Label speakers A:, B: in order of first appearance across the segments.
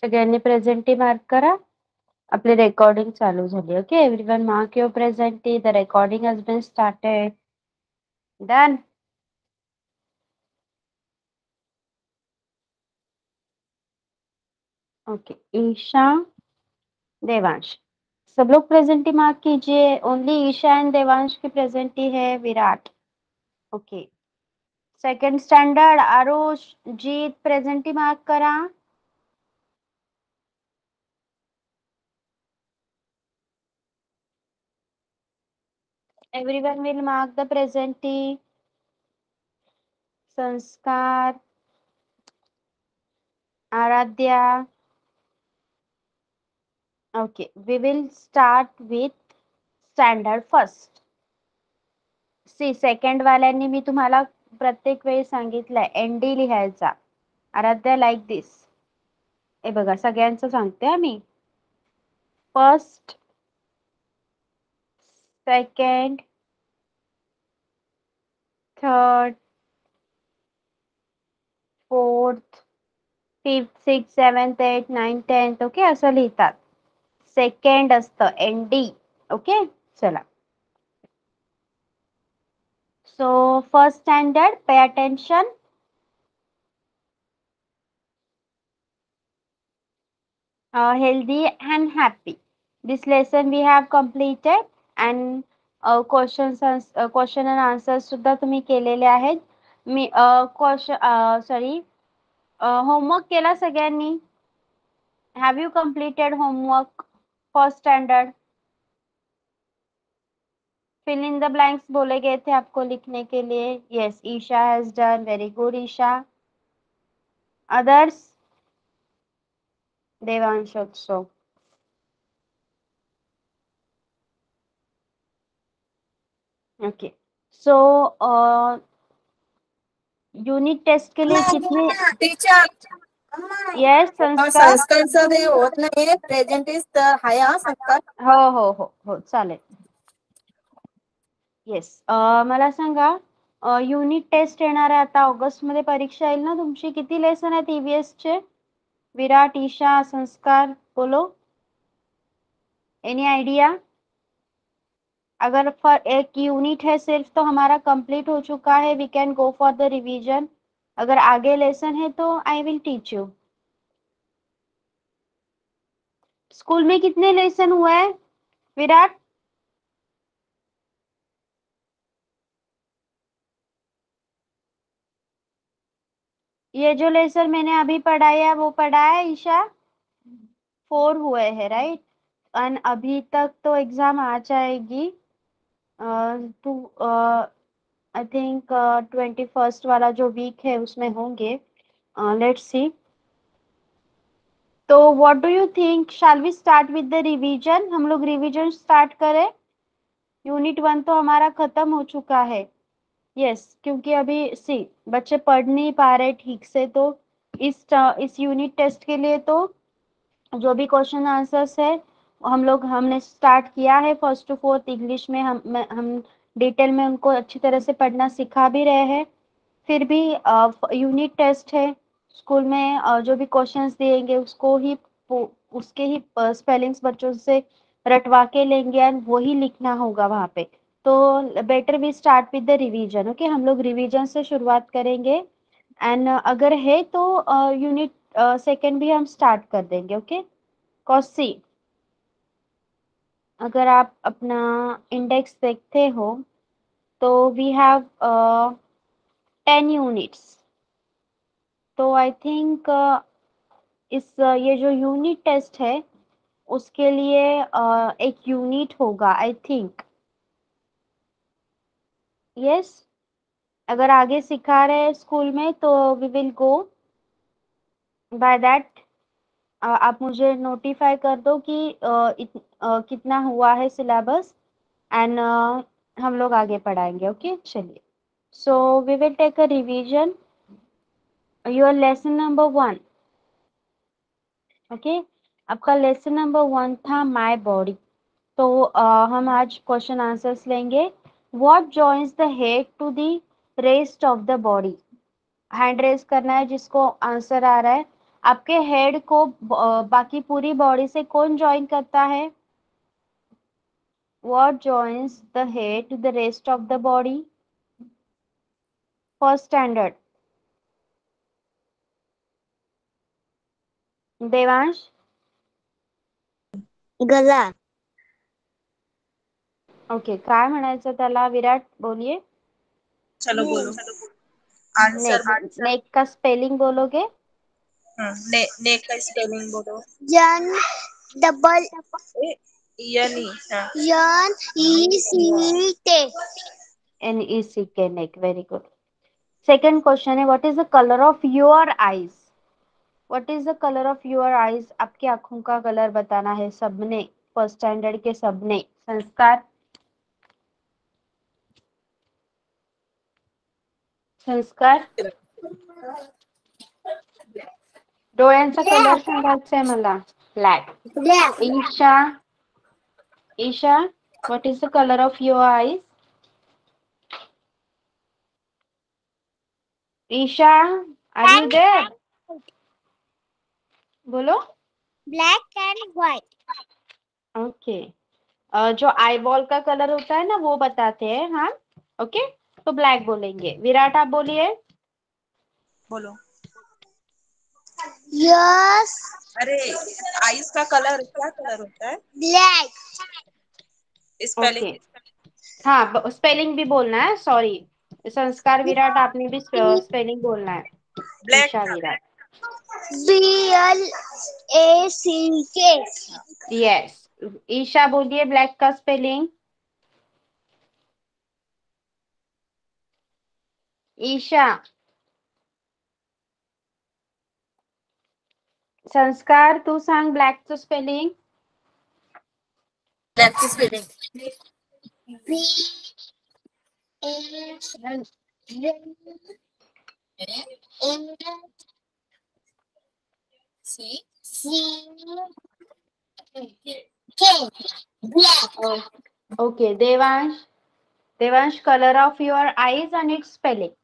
A: सगळ्यांनी presenty mark करा. आपली रेकॉर्डिंग चालू झाली. Okay everyone, mark your presenty. The recording has been started. Done. Okay, Isha, Devansh, सब लोग प्रेजेंटी मार्क कीजिए. ओनली ईशा एंड देवांश की प्रेजेंटी है. Virat. Okay. Second standard Aarush, Jeet, presenty mark करा. Everyone will mark the presenty. Sanskar, Aaradhya. Okay, we will start with standard first. See, second वाल्यांनी मी तुम्हाला प्रत्येक वेळी सांगितलंय एनडी लिहायचा. Aaradhya like this. हे बघा सगळ्यांचं सांगते मी. First, second, third, fourth, fifth, six, seventh, eight, nine, 10th. Okay, असं लिहितात. सेकंड असतं एनडी. ओके, चला. So first standard, pay attention. Healthy and happy. This lesson we have completed and question and answers सुद्धा तुम्ही केलेले आहेत. मी homework केला सगळ्यांनी? Have you completed homework first standard? Fill in the blanks बोले गए थे आपको लिखने के लिए. Yes, Isha has done. Very good, Isha. Others? Devansh also. Okay. So unit test के लिए कितने?
B: टीचर,
A: यस संस्कार.
B: संस्कारचं ते होत नाही. प्रेझेंट इज तर हाय हा संस्कार.
A: हो हो हो हो चालेल. येस, मला सांगा, युनिट टेस्ट येणार आहे आता ऑगस्ट मध्ये. परीक्षा येईल ना तुमची. किती लेसन आहेत ईव्हीएस चे? विराट, ईशा, संस्कार, बोलो. Any idea? अगर एक यूनिट है सिर्फ तो हमारा कंप्लीट हो चुका है. We can go for the revision. अगर आगे लेसन है तो I will teach you. School में कितने लेसन हुए हैं विराट? ये जो लेसन मैंने अभी पढ़ाया है वो पढ़ा है ईशा? 4 हुए हैं, राइट? एंड अभी तक तो एग्जाम आ जाएगी. टू आई थिंक 21st वाला जो वीक है उसमें होंगे. Let's see. तो what do you think, shall we start with the revision? हम लोग रिवीजन स्टार्ट करें. यूनिट 1 तो हमारा खत्म हो चुका है. यस, क्योंकि अभी सी बच्चे पढ़ नहीं पा रहे ठीक से. तो इस यूनिट टेस्ट के लिए तो जो भी क्वेश्चन आंसर्स है हमने स्टार्ट किया है. फर्स्ट टू फोर्थ इंग्लिश में हम डिटेल में उनको अच्छी तरह से पढ़ना सिखा भी रहे हैं. फिर भी यूनिट टेस्ट है. स्कूल में जो भी क्वेश्चंस दिएंगे उसके ही स्पेलिंग्स बच्चों से रटवा के लेंगे एंड वही लिखना होगा वहाँ पे. तो better we start with the revision. Okay, हम लोग रिवीजन से शुरुआत करेंगे. एंड अगर है तो यूनिट सेकेंड भी हम स्टार्ट कर देंगे. ओके, कॉसी, अगर आप अपना इंडेक्स देखते हो तो वी हैव 10 यूनिट्स. तो आई थिंक ये जो यूनिट टेस्ट है उसके लिए एक यूनिट होगा आई थिंक. यस, अगर आगे सिखा रहे हैं स्कूल में तो we will go by that. आप मुझे नोटिफाई कर दो कि कितना हुआ है सिलेबस एंड हम लोग आगे पढ़ाएंगे. ओके, चलिए. So we will take a revision your lesson number 1. Okay, आपका लेसन नंबर 1 था माय बॉडी. तो हम आज क्वेश्चन आंसर्स लेंगे. What joins the head to the rest of the body? Hand raise करना है जिसको आंसर आ रहा है. आपके हेड को बाकी पूरी बॉडी से कौन ज्वाइन करता है? What joins the head to the rest of the body? First standard. Devansh?
B: गला.
A: ओके, काय म्हणायचं त्याला? विराट बोलिए.
C: चलो बोलो आंसर.
A: नेक का स्पेलिंग बोलोगे?
C: नेक का स्पेलिंग बोलो.
B: N double
C: यानी
B: N E C K.
A: NECK, neck. Very good. Second question है, what is the colour of your eyes? What is the colour of your eyes? आपकी आंखों का colour बताना है सबने, फर्स्ट स्टैंडर्ड के सबने. संस्कार? संस्कार, डोळ्यांचा कलर सांगायचा आहे मला. Black.
B: Black.
A: Isha? Isha, what is the colour of your eyes? Isha, are you there? बोलो.
B: Black and white.
A: ओके. जो आई बॉल का कलर होता है ना वो बताते हैं. हाँ, ओके. तो ब्लैक बोलेंगे. विराट आप बोलिए.
C: बोलो.
B: Yes.
C: अरे आइस का कलर क्या कलर होता है?
B: Black.
C: स्पेलिंग.
A: हाँ, स्पेलिंग भी बोलना है. सॉरी, संस्कार, विराट, आपने भी स्पेलिंग बोलना है.
C: Black.
A: Isha, Virat.
B: BLACK.
A: Yes. Isha बोलिए ब्लैक का स्पेलिंग. ईशा. संस्कार, तू सांग ब्लॅकचं spelling.
B: Black spelling. B A N C K. Black.
A: Okay. Devansh? Devansh, colour of your eyes आणि इट्स स्पेलिंग.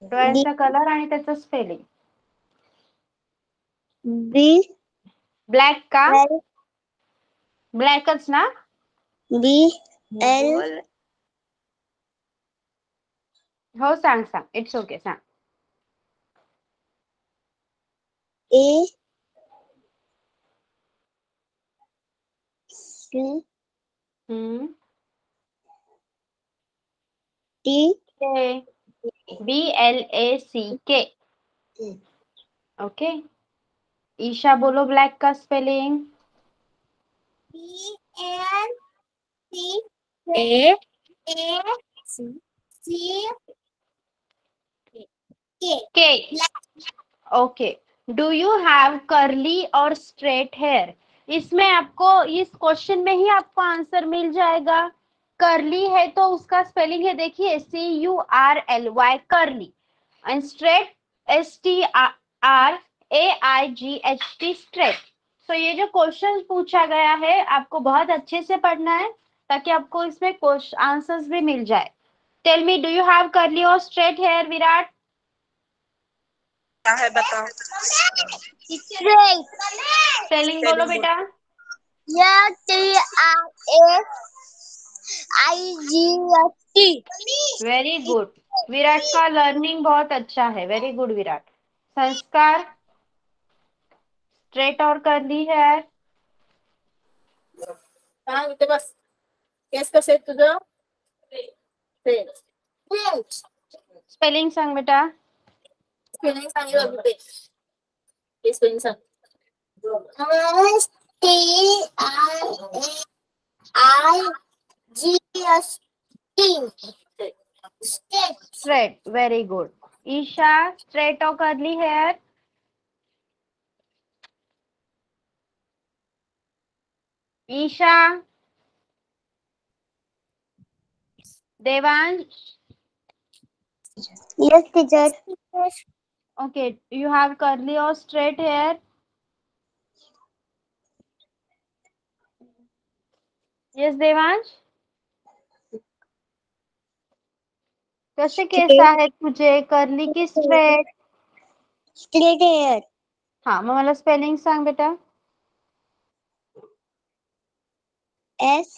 A: डोळ्यांचा कलर आणि त्याचं स्पेलिंग.
B: B
A: ब्लॅक का?
B: L
A: ब्लॅकच ना?
B: B L
A: हो, सांग सांग. इट्स ओके, सांग.
B: A C T
A: BLACK. Okay. Isha बोलो ब्लैक का spelling. K. Okay. Do you have curly और स्ट्रेट हेयर? इसमें आपको, इस क्वेश्चन में ही आपको आंसर मिल जाएगा. कर्ली है तो उसका स्पेलिंग है, देखिए, CURLY, curly. End straight, STRAIGHT, straight. तो ये जो क्वेश्चन पूछा गया है आपको बहुत अच्छे से पढ़ना है ताकि आपको इसमें आंसर्स भी मिल जाए. Tell me, do you have curly और स्ट्रेट हेयर? विराट?
C: क्या है बताओ.
A: स्पेलिंग बोलो बेटा.
B: STRAIGHT.
A: Very good. विराट का लर्निंग बहुत अच्छा है. वेरी गुड विराट. संस्कार, स्ट्रेट और कर्ली हेयर.
B: सांग इथे बस. केस कसे आहेत तुझं?
A: स्पेलिंग सांग बेटा.
B: स्पेलिंग सांगितलं होते. हे स्पेलिंग सांग. STRAIGHT.
A: Straight. Very good. Isha, straight और curly hair. Isha. Devansh?
B: Yes, teacher.
A: Okay. You have curly और स्ट्रेट हेयर. यस देवांश. कसे केस आहेत तुझे, कर्ली की स्ट्रेट?
B: Straight hair.
A: हाँ, मला स्पेलिंग सांग बेटा.
D: STR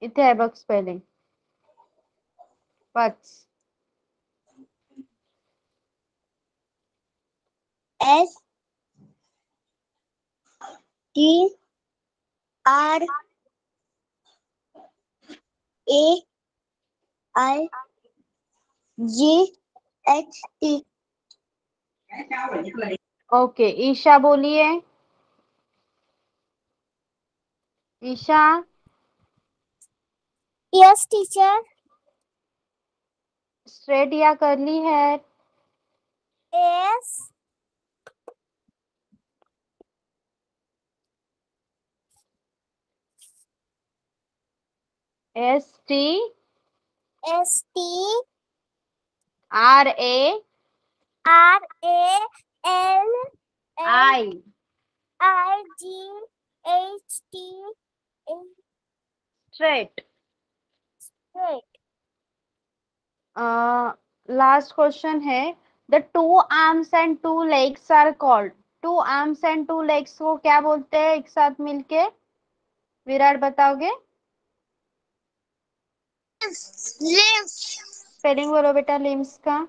A: इथे आहे बघ स्पेलिंग. वाच.
D: STRAIGHT.
A: ओके, ईशा बोलिए. ईशा.
D: Yes, teacher.
A: स्ट्रेट या कर्ली है?
D: S
A: STRAIGHT. Straight. Last question है. The 2 arms and 2 legs are called. 2 arms and 2 legs को क्या बोलते हैं एक साथ मिलके? विराट बताओगे?
D: Limbs.
A: स्पेलिंग बोलो बेटा लिम्स का.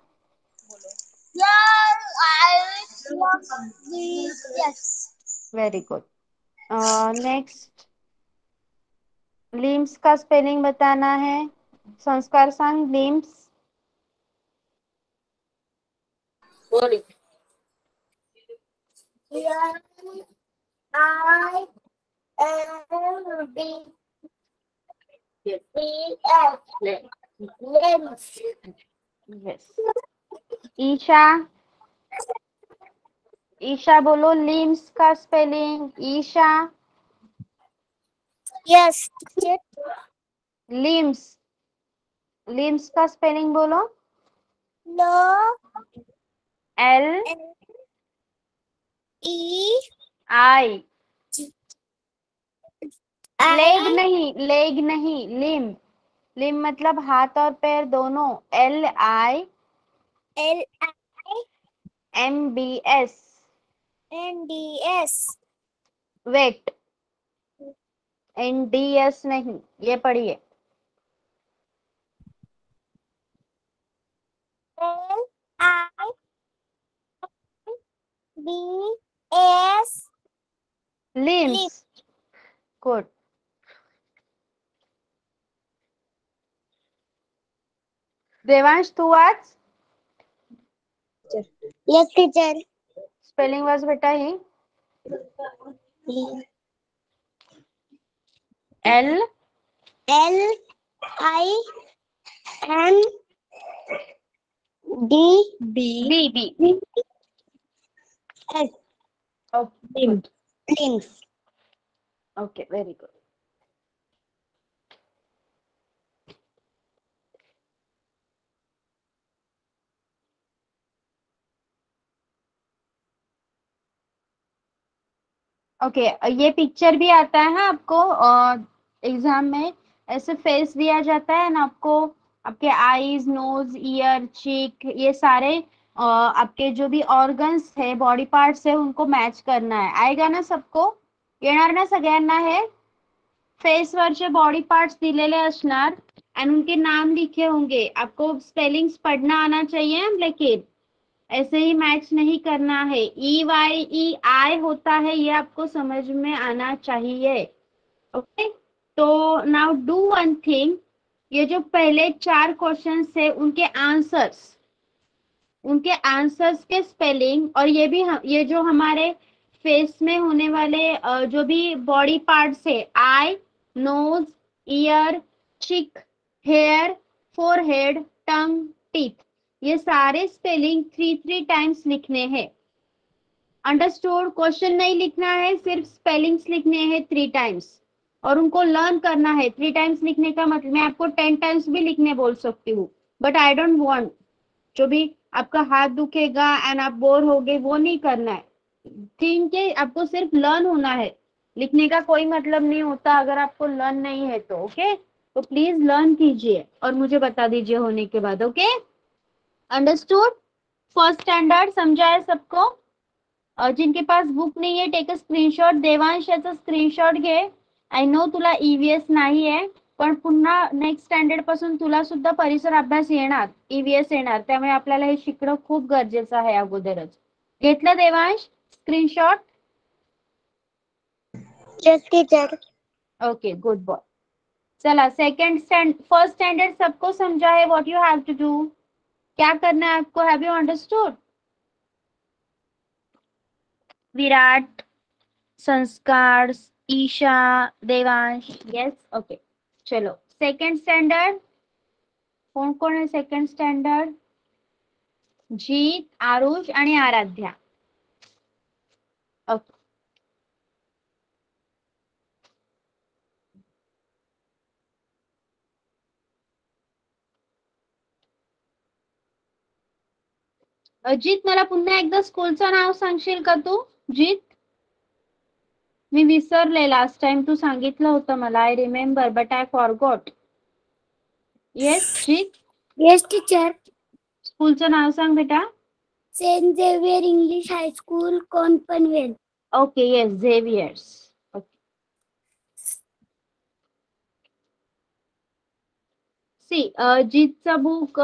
D: Yes.
A: Very good. Next, limbs का स्पेलिंग बताना है. संस्कार सांग limbs.
B: Body.
D: Limbs.
A: Yes. Isha. Isha बोलो लिम्स का spelling. Isha.
D: Yes, teacher.
A: Limbs. Limbs का स्पेलिंग बोलो.
D: No.
A: L
D: E
A: I. Leg
D: I
A: नहीं, लेग नहीं, लिम. लिम मतलब हाथ और पैर दोनों. LIMBS.
D: LINDS.
A: वेट. NDS नहीं, ये पढ़िए.
D: LIBS.
A: लिम्स. गुड. देवांश तू आज
D: Yes, teacher.
A: स्पेलिंग वाज बेटा ही. L
D: LINDB
A: B.
D: S.
A: Okay.
D: Limbs.
A: Okay, very good. Okay, ये पिक्चर भी आता है आपको एग्जाम में. ऐसे फेस दिया जाता है ना आपको. आपके आईज, नोज, ईयर, चीक, ये सारे आपके जो भी ऑर्गन्स है, बॉडी पार्ट्स है, उनको मैच करना है. आएगा ना सबको? येणार ना सगळ्यांना हे? फेसवरचे बॉडी पार्ट्स दिलेले असणार आणि उनके नाम लिखे होंगे. आपको स्पेलिंग्स पढ़ना आना चाहिए, लेकिन ऐसे ही मैच नहीं करना है. EYEI होता है, ये आपको समझ में आना चाहिए. ओके, तो नाउ डू वन थिंग. ये जो पहले 4 क्वेश्चंस है उनके आंसर्स के स्पेलिंग, और ये जो हमारे फेस में होने वाले जो भी बॉडी पार्ट्स है, आई, नोज, ईयर, चिक, हेयर, फोरहेड, टंग, टीथ, ये सारे स्पेलिंग 3 टाइम्स लिखने हैं. अंडरस्टूड? क्वेश्चन नहीं लिखना है, सिर्फ स्पेलिंग्स लिखने हैं 3 टाइम्स, और उनको लर्न करना है. 3 टाइम्स लिखने का मतलब मैं आपको 10 टाइम्स भी लिखने बोल सकती हूँ, बट आई डोंट वांट जो भी आपका हाथ दुखेगा एंड आप बोर हो गए, वो नहीं करना है. ठीक है, आपको सिर्फ लर्न होना है. लिखने का कोई मतलब नहीं होता अगर आपको लर्न नहीं है तो. ओके, तो प्लीज लर्न कीजिए और मुझे बता दीजिए होने के बाद. Okay, understood. फर्स्ट स्टैंडर्ड समझा है सबको? और जिनके पास बुक नाही आहे टेक अ स्क्रीनशॉट. देवांश याचा स्क्रीनशॉट घे. आय नो तुला ईव्हीएस नाही आहे, पण पुन्हा नेक्स्ट स्टँडर्ड पासून तुला सुद्धा परिसर अभ्यास येणार, ईव्हीएस येणार, त्यामुळे आपल्याला हे शिकणं खूप गरजेचं आहे अगोदरच. घेतलं Devansh screenshot?
D: Yes, teacher.
A: Okay, good boy. चला फर्स्ट स्टैंडर्ड सबको समझा है what you have to do. क्या करना है आपको? Have you understood? Virat, Sanskar, Isha, Devansh. Yes, okay. चलो सेकंड स्टैंडर्ड. कौन कौन है सेकंड स्टैंडर्ड? जीत, आरुष आणि आराध्या. ओके. जीत, मला पुन्हा एकदा स्कूलचं नाव सांगशील का तू? जीत, मी विसरले. लास्ट टाइम तू सांगितलं होतं मला. I remember but I forgot. Yes Jeet,
D: Yes, teacher.
A: स्कूलचं नाव सांग बेटा.
D: Saint Xavier English High School, Conpanvel.
A: Okay, yes, Xavier's. See, जीतचं बुक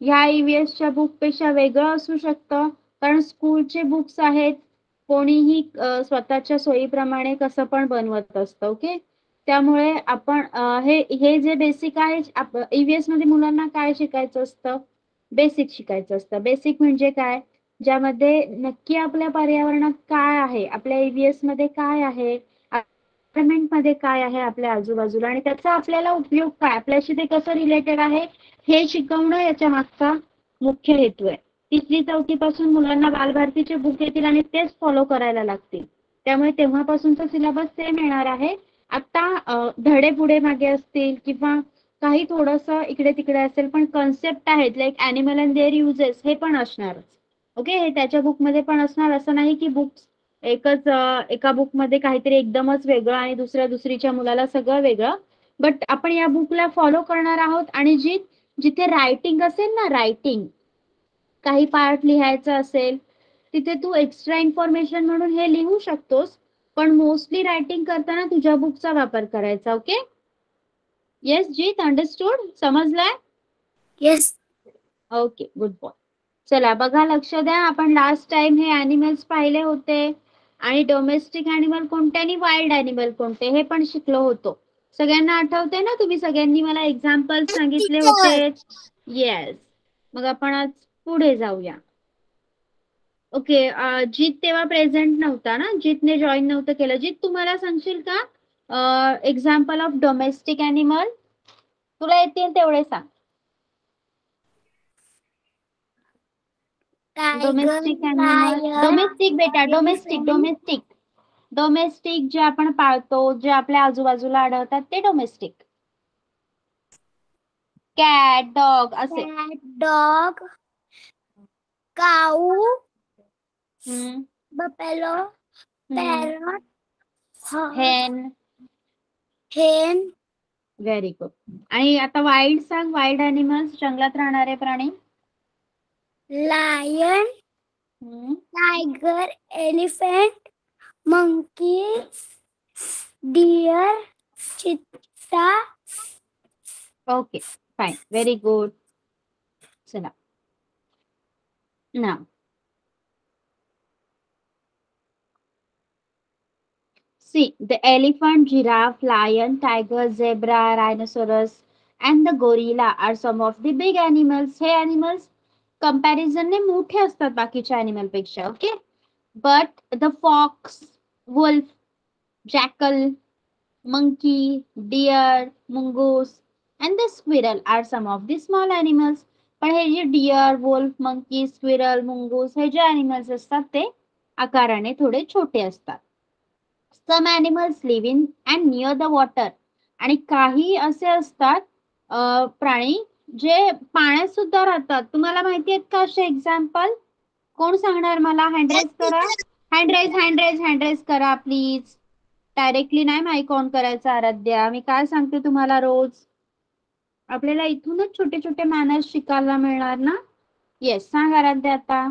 A: ह्या ईव्हीएसच्या बुक पेक्षा वेगळं असू शकतं, कारण स्कूलचे बुक्स आहेत. कोणीही स्वतःच्या सोयीप्रमाणे कसं पण बनवत असतं. ओके, त्यामुळे आपण हे जे बेसिक आहे, ईव्हीएस मध्ये मुलांना काय शिकायचं असतं? बेसिक शिकायचं असतं. बेसिक म्हणजे काय? ज्यामध्ये नक्की आपल्या पर्यावरणात काय आहे, आपल्या ईव्हीएस मध्ये काय आहे, मध्ये काय आहे आपल्या आजूबाजूला, आणि त्याचा आपल्याला उपयोग काय, आपल्याशी ते कसं रिलेटेड आहे हे शिकवणं याच्या मागचा मुख्य हेतू आहे. तिसरी चौथी पासून मुलांना बालभारतीचे बुक येतील आणि तेच फॉलो करायला लागतील. त्यामुळे तेव्हापासूनचा सिलेबस सेम येणार आहे. आता धडे पुढे मागे असतील किंवा काही थोडंसं इकडे तिकडे असेल, पण कन्सेप्ट आहेत like animal and their uses, हे पण असणारच. ओके, हे त्याच्या बुकमध्ये पण असणार. असं नाही की बुक्स एका बुक मध्ये काहीतरी एकदमच वेगळं आणि दुसरीच्या मुलाला सगळं वेगळं. बट आपण या बुकला फॉलो करणार आहोत. आणि जिथे रायटिंग असेल ना, रायटिंग काही पार्ट लिहायचं असेल, तिथे तू एक्स्ट्रा इन्फॉर्मेशन म्हणून हे लिहू शकतोस, पण मोस्टली रायटिंग करताना तुझ्या बुकचा वापर करायचा. Okay, yes Jeet, understood? समजलाय?
D: Yes.
A: Okay, good boy. चला बघा, लक्ष द्या. आपण लास्ट टाइम हे ॲनिमल्स पाहिले होते आणि डोमेस्टिक ॲनिमल कोणते आणि वाईल्ड ॲनिमल कोणते हे पण शिकलो होतो. सगळ्यांना आठवते ना? तुम्ही सगळ्यांनी मला एक्झाम्पल सांगितले होते. येस. मग आपण आज पुढे जाऊया. ओके, जीत तेव्हा प्रेझेंट नव्हता ना, जीतने जॉईन नव्हतं केलं. जीत, तुम्हाला सांगशील का एक्झाम्पल ऑफ डोमेस्टिक ॲनिमल? तुला येतील तेवढे सांग.
D: Tiger,
A: डोमेस्टिक ॲनिमल, डोमेस्टिक बेटा, डोमेस्टिक जे आपण पाळतो, जे आपल्या आजूबाजूला आढळतात ते डोमेस्टिक. कॅट, डॉग असे.
D: cat, dog, cow, buffalo, parrot,
A: हेन.
D: hen,
A: very good. आणि आता वाईल्ड सांग. वाईल्ड ॲनिमल्स, जंगलात राहणारे प्राणी.
D: lion, tiger, elephant, monkey, deer, cheetah.
A: Okay, fine, very good. चला ना, see, the elephant, giraffe, lion, tiger, zebra, rhinoceros and the gorilla are some of the big animals. हे animals comparison ने मोठे असतात बाकीच्या animal पेक्षा. Okay, but the fox, wolf, jackal, monkey, deer, mongoose and the squirrel are some of the small animals. पण हे जे deer, wolf, monkey, squirrel, mongoose हे जे animals असतात ते आकाराने थोडे छोटे असतात. Some animals live in and near the water. आणि काही असे असतात प्राणी जे पाण्यात सुद्धा राहतात. तुम्हाला माहिती आहेत का असे एक्झाम्पल? कोण सांगणार मला? हँडरेज करा. हँडरेज करा प्लीज. डायरेक्टली नाही माईक ऑन करायचा आराध्या. मी काय सांगते तुम्हाला रोज. आपल्याला इथूनच छोटे छोटे मॅनर्स शिकायला मिळणार ना. येस, सांग आराध्या आता.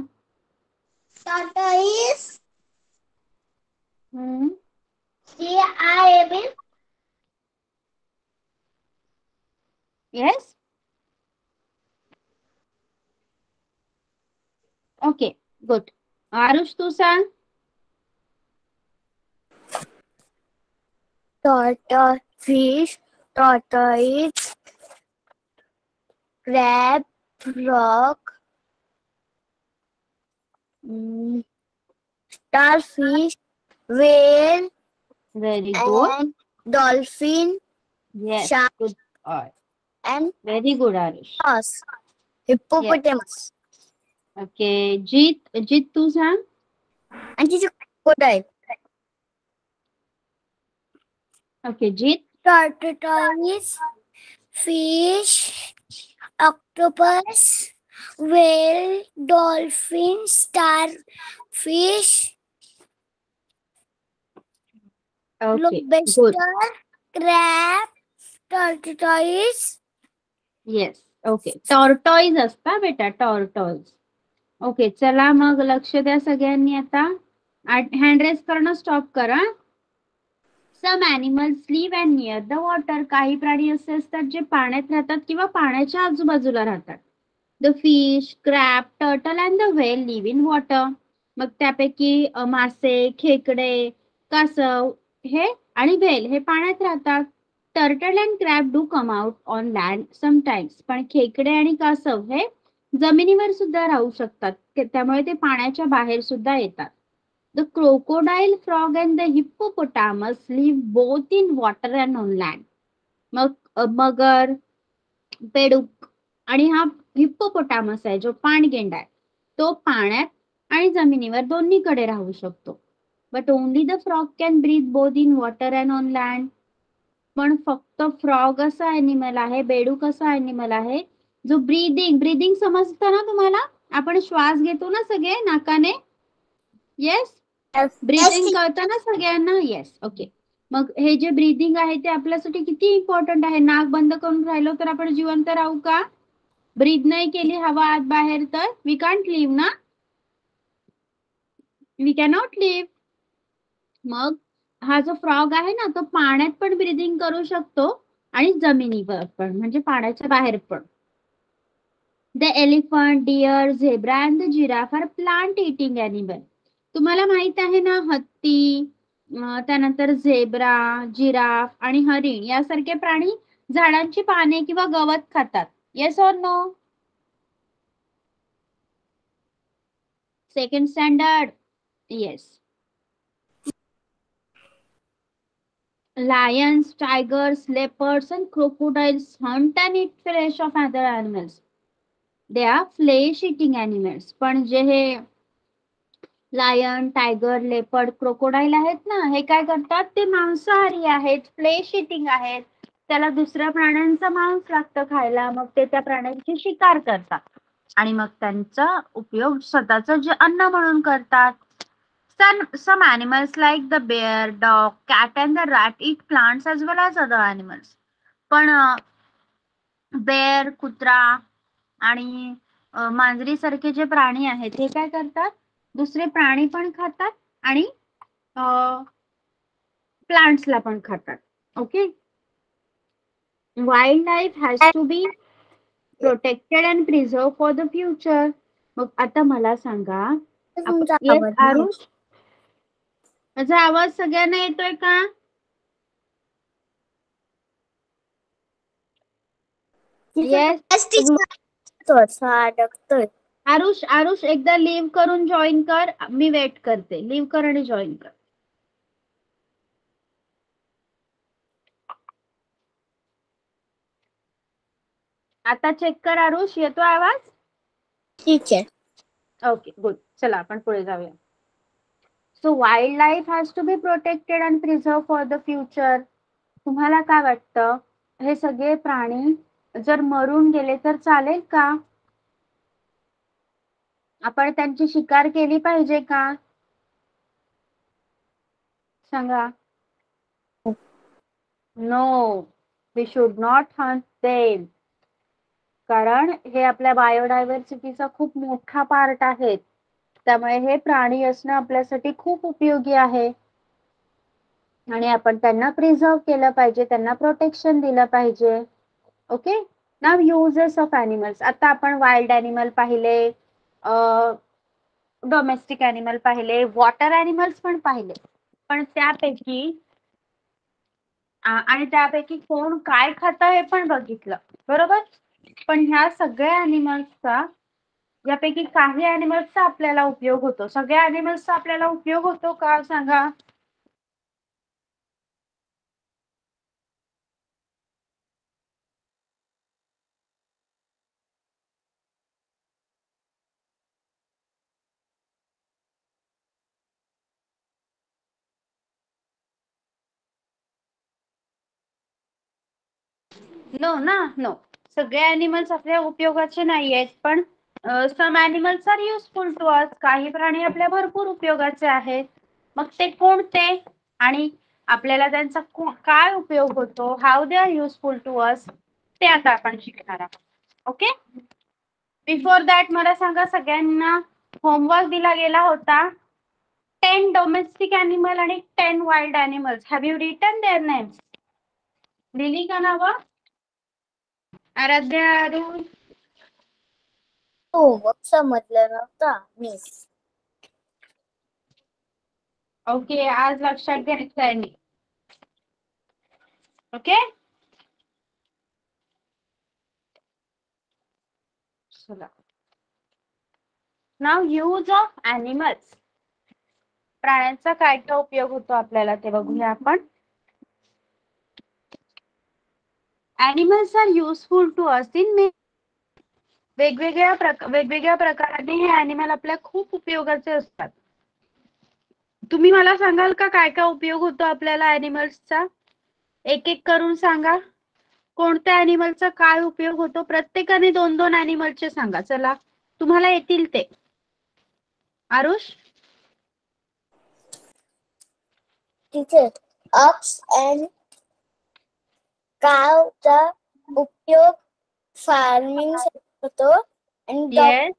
D: tortoise
A: hmm.
D: CIAB
A: yes, okay, good. Aarush तू सांग.
D: fish, tortoise, crab, frog, starfish, whale,
A: very good.
D: and dolphin,
A: yes,
D: shark,
A: good.
D: and
A: very good Aarush.
D: horse, hippopotamus,
A: okay, Jeet, Jeet तू सांग.
D: and this is crocodile.
A: Okay, Jeet.
D: Tortoise, fish, octopus, whale, dolphin, starfish,
A: okay, good.
D: lobster, crab, tortoise,
A: yes, okay. Tortoise असता बेटा, tortoise. Okay, चला मग लक्ष द्या सगळ्यांनी आता. हँड रेस करणं स्टॉप करा. Some animals live and near the water. काही प्राणी असे असतात जे पाण्यात राहतात किंवा पाण्याच्या आजूबाजूला राहतात. The fish, crab, turtle and the whale live in water. मग त्यापैकी मासे, खेकडे, कासव हे आणि व्हेल हे पाण्यात राहतात. Turtle and crab do come out on land sometimes. पण खेकडे आणि कासव हे जमिनीवर सुद्धा राहू शकतात, त्यामुळे ते पाण्याच्या बाहेर सुद्धा येतात. The crocodile, frog and the hippopotamus live both in water and on land. मग मगर, बेडूक आणि हा हिप्पोपोटामस आहे जो पाणगेंडा आहे, तो पाण्यात आणि जमिनीवर दोन्हीकडे राहू शकतो. But only the frog can breathe both in water and on land. पण फक्त फ्रॉग असा ॲनिमल आहे, बेडूक असा ॲनिमल आहे जो ब्रीदिंग समजतं ना तुम्हाला. आपण श्वास घेतो ना सगळे नाकाने. येस, ब्रीदिंग कळतं ना सगळ्यांना. Yes, okay. मग हे जे ब्रीदिंग आहे ते आपल्यासाठी किती इम्पॉर्टंट आहे. नाक बंद करून राहिलो तर आपण जिवंत राहू का. ब्रीद नाही केली हवा आत बाहेर तर वी कांट लिव्ह ना. We cannot live. मग हा जो फ्रॉग आहे ना तो पाण्यात पण ब्रीदिंग करू शकतो आणि जमिनीवर पण, म्हणजे पाण्याच्या बाहेर पण. The elephant, deer, zebra and the giraffe are plant eating animal. तुम्हाला माहित आहे ना, हत्ती, त्यानंतर झेब्रा, जिराफ आणि हरिण यासारखे प्राणी झाडांची पाने किंवा गवत खातात. Yes or no. Second standard. Yes. Lions, tigers, leopards and crocodiles hunt and eat flesh of other animals. They are flesh eating animals. पण जे हे लायन, टायगर, लेपर्ड, क्रोकोडाईल आहेत ना, हे काय करतात, ते मांसाहारी आहेत, फ्लेश इटिंग आहेत. त्याला दुसऱ्या प्राण्यांचा मांस लागतं खायला, मग ते त्या प्राण्यांची शिकार करतात आणि मग त्यांचा उपयोग स्वतःचं जे अन्न म्हणून करतात. Some animals like the bear, dog, cat and the rat eat plants as well as other animals. पण बेअर, कुत्रा आणि मांजरी सारखे जे प्राणी आहेत हे काय करतात, दुसरे प्राणी पण खातात आणि प्लांट्सला पण खातात. Okay. Wild life has to be protected and preserve for the future. मग आता मला सांगा. येस आरुष, माझा आवाज सगळ्यांना येतोय का. येस. आरुष एकदा लिव्ह करून जॉईन कर, मी वेट करते. लिव्ह कर आणि जॉईन कर. आता चेक कर आरुष, येतो आवाज.
D: ठीक आहे.
A: Okay, good. चला आपण पुढे जाऊया. So wild life has to be protected and preserve for the future. तुम्हाला काय वाटतं, हे सगळे प्राणी जर मरून गेले तर चालेल का. आपण त्यांची शिकार केली पाहिजे का, सांगा. No, we should not hunt them. कारण हे आपल्या बायोडायव्हर्सिटीचा खूप मोठा पार्ट आहे. त्यामुळे हे प्राणी असणं आपल्यासाठी खूप उपयोगी आहे आणि आपण त्यांना प्रिझर्व केलं पाहिजे, त्यांना प्रोटेक्शन दिलं पाहिजे. Okay. Now uses of animals. आता आपण वाईल्ड ॲनिमल पाहिले, डोमेस्टिक ॲनिमल पाहिले, वॉटर ॲनिमल्स पण पाहिले. पण त्यापैकी आणि त्यापैकी कोण काय खातं हे पण बघितलं, बरोबर. पण ह्या सगळ्या ॲनिमल्सचा, यापैकी काही ॲनिमल्सचा आपल्याला उपयोग होतो. सगळ्या ॲनिमल्सचा आपल्याला उपयोग होतो का सांगा? नो ना, नो. सगळे ॲनिमल्स आपल्या उपयोगाचे नाही आहेत, पण some animals are useful to us. काही प्राणी आपल्या भरपूर उपयोगाचे आहेत. मग ते कोणते आणि आपल्याला त्यांचा काय उपयोग होतो, how they are useful to us, ते आता आपण शिकणार आहोत. ओके. बिफोर दॅट मला सांगा, सगळ्यांना होमवर्क दिला गेला होता 10 डोमेस्टिक ॲनिमल आणि 10 wild animals. Have you written their names? लिहिली का नावं? आराध्या, अरुण?
B: होमवर्क समजलं नव्हता मी.
A: ओके, आज लक्षात घ्यायचं आहे मी. ओके. चला. नाव यूज ऑफ ॲनिमल्स. प्राण्यांचा काय काय उपयोग होतो आपल्याला ते बघूया आपण. Animals are useful to us in वेगवेगळ्या प्रकाराने हे ॲनिमल आपल्या खूप उपयोगाचे असतात. तुम्ही मला सांगाल का काय काय उपयोग होतो आपल्याला ॲनिमल्सचा? एक एक करून सांगा. कोणत्या ॲनिमलचा काय उपयोग होतो? प्रत्येकाने 2-2 ॲनिमलचे सांगा. चला, तुम्हाला येतील ते. आरुष?
B: टीचर, ऑक्स अँड कावचा उपयोग फार्मिंग होतो आणि
A: येस.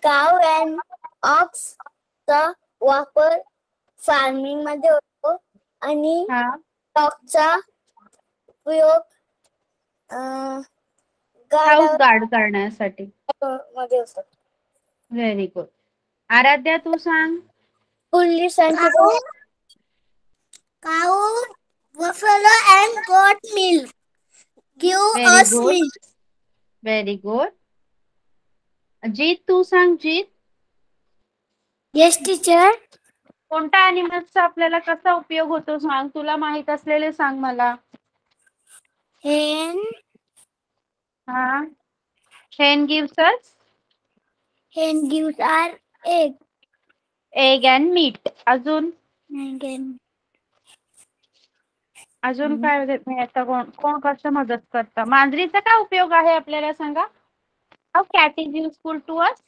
B: काव अँड ऑक्सचा वापर फार्मिंग मध्ये होतो आणि डॉगचा उपयोग
A: हाऊस गार्ड करण्यासाठी
B: मध्ये होतो.
A: Very good. आराध्या, तू सांग.
B: पोलिसांचे
D: Cow, buffalo, and goat milk give
A: very
D: us
A: good.
D: milk.
A: Very good. Jeet, तू सांग. Jeet,
D: Yes, teacher.
A: कोणत्या ॲनिमल्सचा आपल्याला कसा उपयोग होतो सांग. तुला माहित असलेले सांग मला.
D: Hen,
A: हा. Hen gives us
D: hen gives our egg.
A: egg and meat. अजून
D: Again,
A: काय मिळतं? कोण कसं मदत करतं? मांजरीचा काय उपयोग आहे आपल्याला सांगा. How cat is useful to us.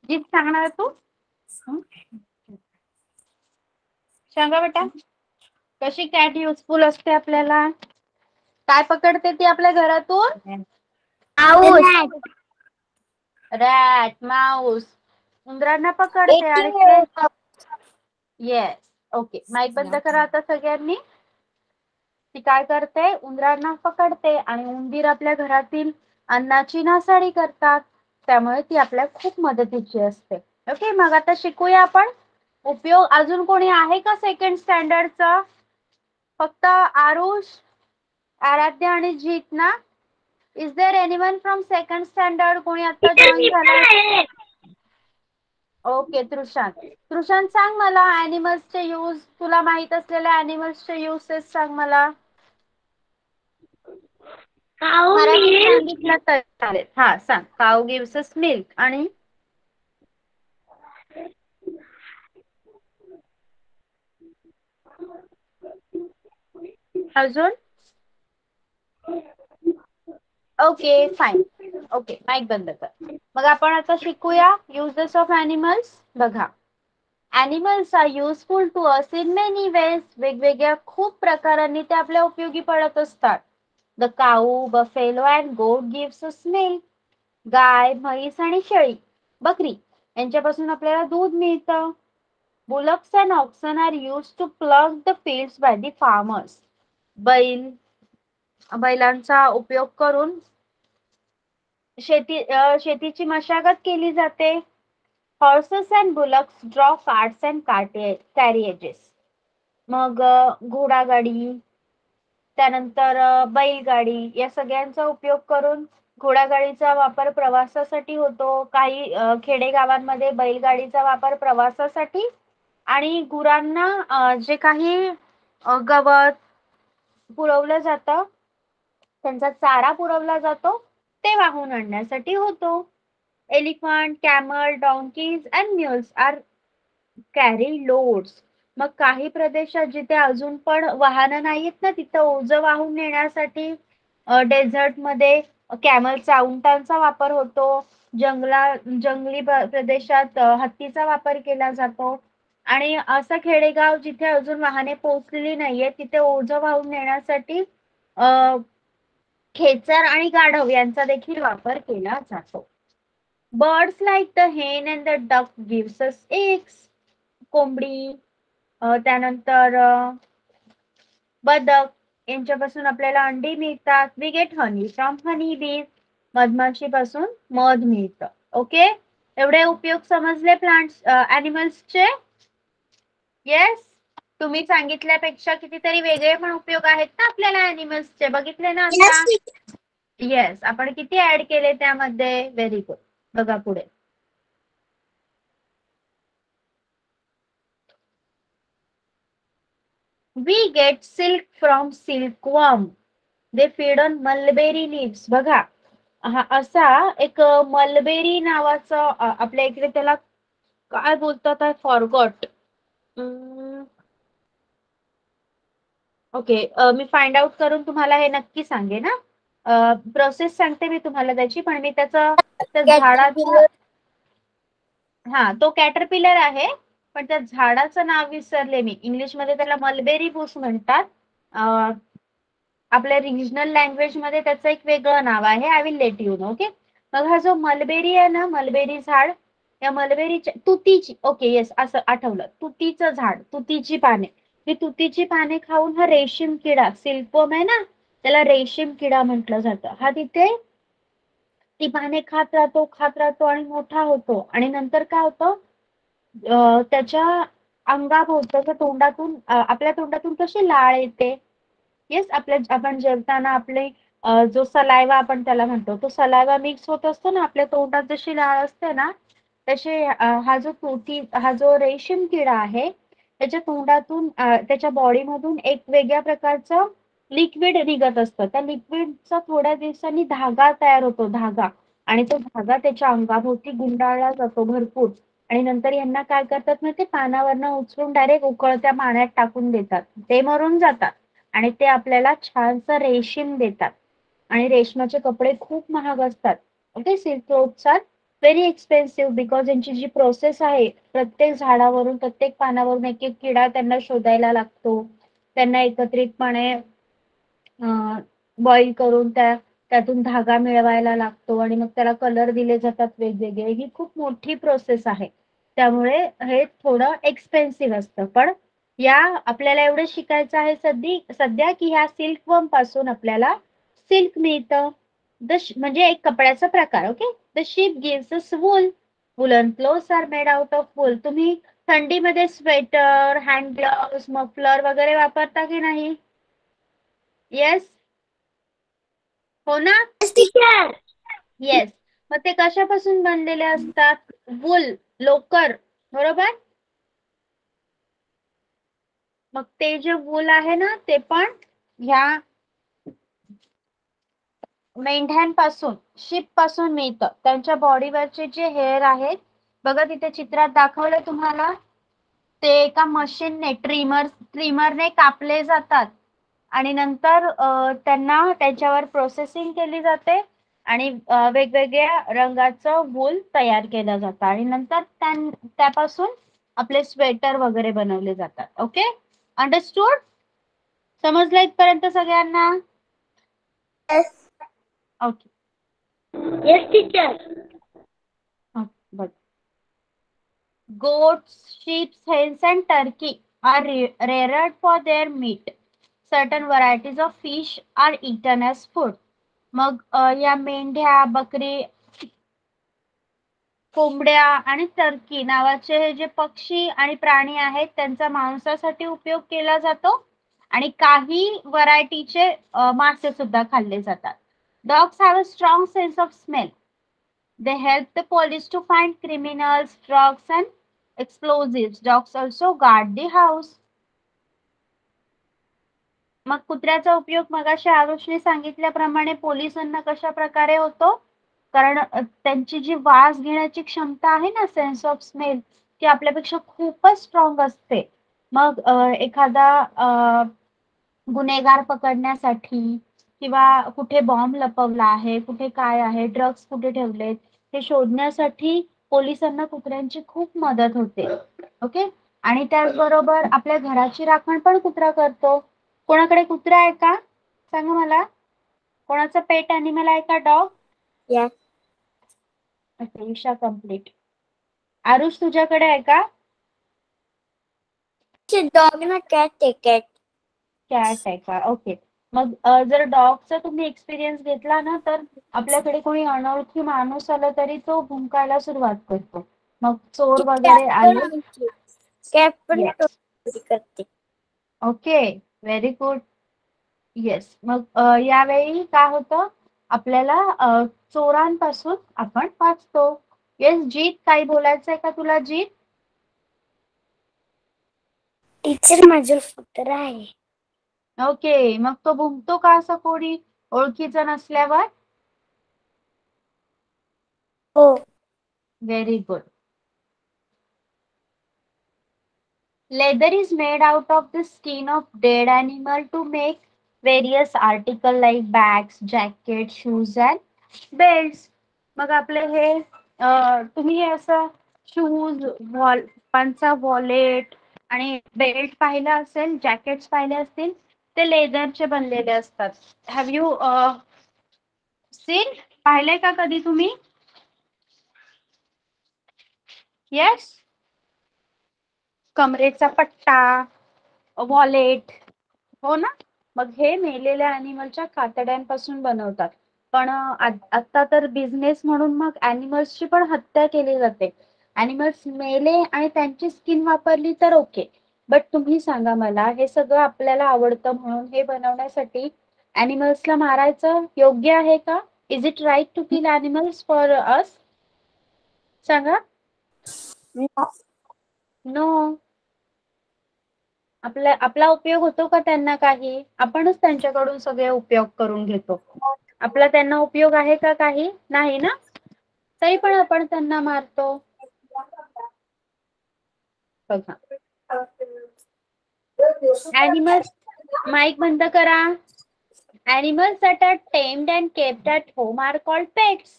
A: Jeet, सांगणार तू? सांगा बेटा, कशी कॅट युजफुल असते आपल्याला? काय पकडते ती आपल्या घरातून? रॅट, माऊस, उंदरांना पकडते आणि ते. येस. ओके, माईक बंद करा आता सगळ्यांनी. ती काय करते? उंदरांना पकडते आणि उंदीर आपल्या घरातील अन्नाची नासाडी करतात. त्यामुळे ती आपल्या खूप मदतीची असते. ओके, मग आता शिकूया आपण उपयोग. अजून कोणी आहे का सेकंड स्टँडर्डचा? फक्त आरुष, आराध्या आणि जीत ना? Is there anyone from second standard? कोणी आता जॉईन झालं? ओके, तृषांत सांग मला ॲनिमल्सचे यूज. तुला माहित असलेल्या ॲनिमल्सचे युसेस सांग मला. मराठीत सांगितलं तर चालेल. हा, सांग. काऊ गिव्स अस मिल्क. आणि अजून? Okay, fine. ओके, माईक बंद कर. मग आपण आता शिकूया युजेस ऑफ ॲनिमल्स. बघा, animals are useful to us in many ways. वेगवेगळ्या खूप प्रकारांनी ते आपल्या उपयोगी पडत असतात. The cow, buffalo and goat gives us milk. गाय, म्हैस आणि शेळी, बकरी यांच्यापासून आपल्याला दूध मिळतं. Bullocks and oxen are used to plough the fields by the farmers. बैलांचा उपयोग करून शेतीची मशागत केली जाते. Horses and bullocks draw carts and carriages. मग घोडागाडी, त्यानंतर बैलगाडी या सगळ्यांचा उपयोग करून घोडागाडीचा वापर प्रवासासाठी होतो. काही खेडेगावांमध्ये बैलगाडीचा वापर प्रवासासाठी आणि गुरांना जे काही गवत पुरवलं जातं, त्यांचा चारा पुरवला जातो, ते वाहून आणण्यासाठी होतो. Elephant, camel, donkeys and mules are carry loads. मग काही प्रदेशात जिथे अजून पण वाहनं नाहीत ना, तिथं ओझं वाहून नेण्यासाठी डेझर्टमध्ये कॅमलचा, उंटांचा वापर होतो. जंगली प्रदेशात हत्तीचा वापर केला जातो. आणि असं खेडेगाव जिथे अजून वाहने पोहोचलेली नाहीये, तिथे ओझं वाहून नेण्यासाठी खेचर आणि गाढव यांचा देखील वापर केला जातो. बर्ड्स लाईक द हेन and the duck gives us eggs. कोंबडी, त्यानंतर बदक यांच्यापासून आपल्याला अंडी मिळतात. वी गेट हनी फ्रॉम हनी बीज. मधमाशीपासून मध मिळतं. ओके, एवढे उपयोग समजले प्लांट्स ॲनिमल्सचे? येस. तुम्ही सांगितल्यापेक्षा कितीतरी वेगळे पण उपयोग आहेत ना आपल्याला ॲनिमल्सचे, बघितले ना आता? येस. आपण किती ऍड केले त्यामध्ये? Very good. बघा पुढे. We get silk from silkworm. They feed on mulberry leaves. बघा, हा असा एक मलबेरी नावाचा आपल्या इकडे त्याला काय बोलतात, I forgot. Okay, me find out करून तुम्हाला हे नक्की सांगेन ना. प्रोसेस सांगते मी तुम्हाला त्याची, पण मी त्या झाडाचं, हा तो कॅटरपिलर आहे, पण त्या झाडाचं नाव विसरले मी. इंग्लिशमध्ये त्याला मलबेरी बुश म्हणतात. आपल्या रिजनल लँग्वेज मध्ये त्याचं एक वेगळं नाव आहे. I will let you know. Okay, मग हा जो मलबेरी आहे ना, मलबेरी झाड, या मलबेरीच्या तुतीची, ओके येस, असं आठवलं, तुतीचं झाड, तुतीची पाने, ही तुतीची पाने खाऊन हा रेशीम किडा, सिल्कवर्म आहे ना, त्याला रेशीम किडा म्हटलं जातं. हा तिथे ती पाने खात राहतो आणि मोठा होतो. आणि नंतर काय होतं, त्याच्या अंगाभोवती, तोंडातून, आपल्या तोंडातून कशी लाळ येते, येस, आपण जेवताना आपले जो सलायवा आपण त्याला म्हणतो, तो सलायवा मिक्स होत असतो ना आपल्या तोंडात, जशी लाळ असते ना, तसे हा जो रेशीम किडा आहे, त्याच्या तोंडातून, त्याच्या बॉडीमधून एक वेगळ्या प्रकारचं लिक्विड निघत असतं. त्या लिक्विडचा थोड्या दिवसांनी धागा तयार होतो, धागा, आणि तो धागा त्याच्या अंगाभोवती गुंडाळला जातो भरपूर. आणि नंतर यांना काय करतात ना, ते पानावरनं उचलून डायरेक्ट उकळत्या पाण्यात टाकून देतात. ते मरून जातात आणि ते आपल्याला छानसं रेशीम देतात. आणि रेशमाचे कपडे खूप महाग असतात. Okay, silk clothes are very expensive because यांची जी प्रोसेस आहे, प्रत्येक झाडावरून, प्रत्येक पानावरून एक एक किडा त्यांना शोधायला लागतो. त्यांना एकत्रितपणे बॉईल करून त्यातून धागा मिळवायला लागतो आणि मग त्याला कलर दिले जातात वेगवेगळे. ही खूप मोठी प्रोसेस आहे, त्यामुळे हे थोडं एक्सपेन्सिव्ह असतं. पण या आपल्याला एवढं शिकायचं आहे सध्या की ह्या सिल्कवर्म पासून आपल्याला सिल्क मिळतं. म्हणजे एक कपड्याचा प्रकार. Okay, the sheep gives us wool. Woollen clothes are made out of wool. तुम्ही थंडीमध्ये स्वेटर, हँड ग्लोव्स, मफलर वगैरे वापरता की नाही? येस, हो ना? येस. मग ते कशापासून बनलेले असतात? वूल, लोकर, बरोबर. मग ते जे वूल आहे ना, ते पण ह्या मेंढ्यांपासून, शिप पासून मिळतं. त्यांच्या बॉडीवरचे जे हेअर आहेत, बघा तिथे चित्रात दाखवलं तुम्हाला, ते एका मशीनने, ट्रिमरने कापले जातात आणि नंतर त्यांना त्याच्यावर प्रोसेसिंग केली जाते आणि वेगवेगळ्या रंगाचं वूल तयार केलं जातं आणि नंतर त्यापासून आपले स्वेटर वगैरे बनवले जातात. Okay, understood? समजलं इथपर्यंत सगळ्यांना? ओके.
D: Yes, teacher.
A: बघ, goats, sheep, hens and turkey are reared for their meat. Certain varieties of fish are eaten as food. मग या मेंढ्या, बकरी, कोंबड्या आणि टर्की नावाचे हे जे पक्षी आणि प्राणी आहेत त्यांचा मांसासाठी उपयोग केला जातो आणि काही व्हरायटीचे मासे सुद्धा खाल्ले जातात. Dogs have a strong sense of smell. They help the police to find criminals, drugs and explosives. Dogs also guard the house. मग कुत्र्याचा उपयोग मगाशी आरुषने सांगितल्याप्रमाणे पोलिसांना कशा प्रकारे होतो? कारण त्यांची जी वास घेण्याची क्षमता आहे ना, सेन्स ऑफ स्मेल, ती आपल्यापेक्षा खूपच स्ट्रॉंग असते. मग एखादा गुन्हेगार पकडण्यासाठी किंवा कुठे बॉम्ब लपवला आहे, कुठे काय आहे, ड्रग्ज कुठे ठेवलेत हे शोधण्यासाठी पोलिसांना कुत्र्यांची खूप मदत होते. ओके, आणि त्याचबरोबर आपल्या घराची राखण पण कुत्रा करतो. कोणाकडे कुत्रा आहे का? सांगा मला. कोणाचा पेट अॅनिमल आहे का dog?
D: Yes.
A: Okay, Isha complete. Aarush तुझ्याकडे आहे का?
D: Dog ना cat आहे cat.
A: कॅट आहे का? ओके. मग जर डॉगचा तुम्ही एक्सपिरियन्स घेतला ना तर आपल्याकडे कोणी अनोळखी माणूस आला तरी तो भुंकायला सुरुवात करतो. मग चोर वगैरे आले.
D: Cat पण
A: Yes.
D: चोरी करते.
A: Okay, very good. येस. मग यावेळी काय होतं, आपल्याला चोरांपासून आपण वाचतो. येस जीत, काही बोलायचंय का तुला जीत?
D: टीचर माझं कुत्रा आहे.
A: ओके, मग तो भुंकतो का असं कोणी ओळखीचं नसल्यावर?
D: हो.
A: Very good. Leather is made out of the skin of dead animal to make various articles like bags, jackets, shoes and belts. मग आपले हे तुम्ही हे असं शूज, पंचा, वॉलेट आणि बेल्ट पाहिलं असेल, जॅकेट्स पाहिले असतील, ते लेदरचे बनलेले असतात. Have you seen? पाहिलंय का कधी तुम्ही? येस. कमरेचा पट्टा, वॉलेट, हो ना. मग हे मेलेल्या अॅनिमलच्या कातड्यांपासून बनवतात. पण आता तर बिझनेस म्हणून मग अॅनिमल्सची पण हत्या केली जाते. अॅनिमल्स मेले आणि त्यांची स्किन वापरली तर ओके, बट तुम्ही सांगा मला, हे सगळं आपल्याला आवडतं म्हणून हे बनवण्यासाठी अॅनिमल्सला मारायचं योग्य आहे का? Is it right to kill animals for us? सांगा. नो. आपला उपयोग होतो का त्यांना काही? आपणच त्यांच्याकडून सगळे उपयोग करून घेतो. आपला त्यांना उपयोग आहे का काही? नाही ना. तरी पण आपण त्यांना मारतो. बघा, ॲनिमल्स, माईक बंद करा. Animals that are tamed and kept at home are called pets.